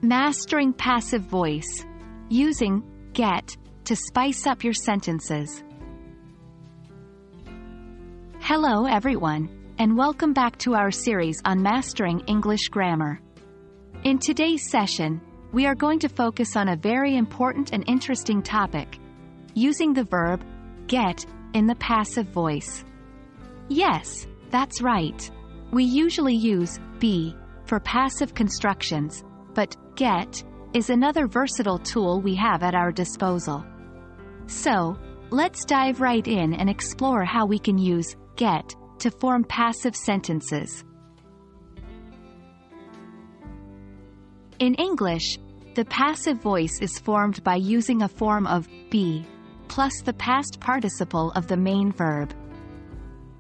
Mastering passive voice. Using get to spice up your sentences. Hello everyone, and welcome back to our series on mastering English grammar. In today's session, we are going to focus on a very important and interesting topic, using the verb get in the passive voice. Yes, that's right. We usually use be for passive constructions, but get is another versatile tool we have at our disposal. So, let's dive right in and explore how we can use get to form passive sentences. In English, the passive voice is formed by using a form of be plus the past participle of the main verb.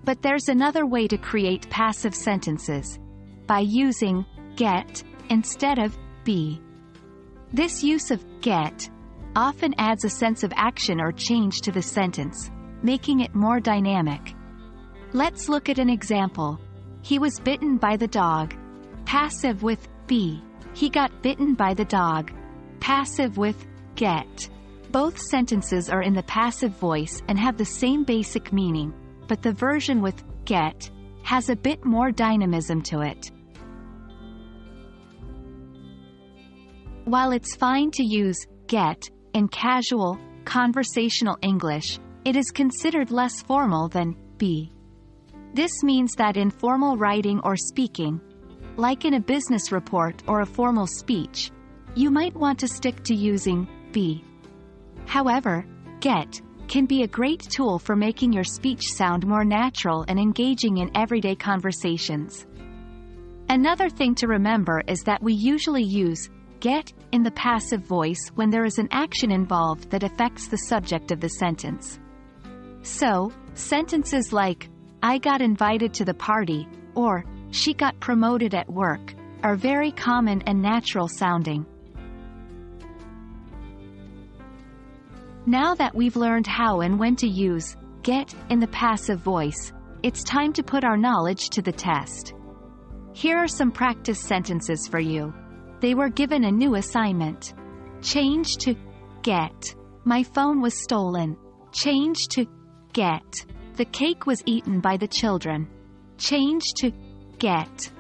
But there's another way to create passive sentences, by using get instead of be. This use of get often adds a sense of action or change to the sentence, making it more dynamic. Let's look at an example. He was bitten by the dog. Passive with be. He got bitten by the dog. Passive with get. Both sentences are in the passive voice and have the same basic meaning, but the version with get has a bit more dynamism to it. While it's fine to use get in casual, conversational English, it is considered less formal than be. This means that in formal writing or speaking, like in a business report or a formal speech, you might want to stick to using be. However, get can be a great tool for making your speech sound more natural and engaging in everyday conversations. Another thing to remember is that we usually use get in the passive voice when there is an action involved that affects the subject of the sentence. So, sentences like, I got invited to the party, or she got promoted at work, are very common and natural sounding. Now that we've learned how and when to use get in the passive voice, it's time to put our knowledge to the test. Here are some practice sentences for you. They were given a new assignment. Change to get. My phone was stolen. Change to get. The cake was eaten by the children. Change to get.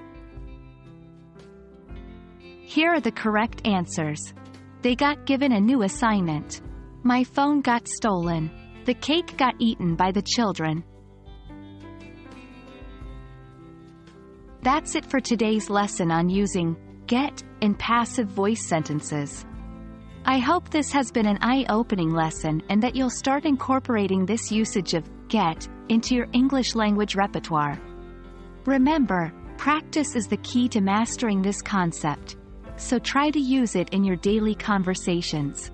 Here are the correct answers. They got given a new assignment. My phone got stolen. The cake got eaten by the children. That's it for today's lesson on using get in passive voice sentences. I hope this has been an eye-opening lesson and that you'll start incorporating this usage of get into your English language repertoire. Remember, practice is the key to mastering this concept, so try to use it in your daily conversations.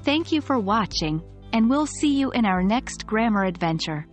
Thank you for watching, and we'll see you in our next grammar adventure.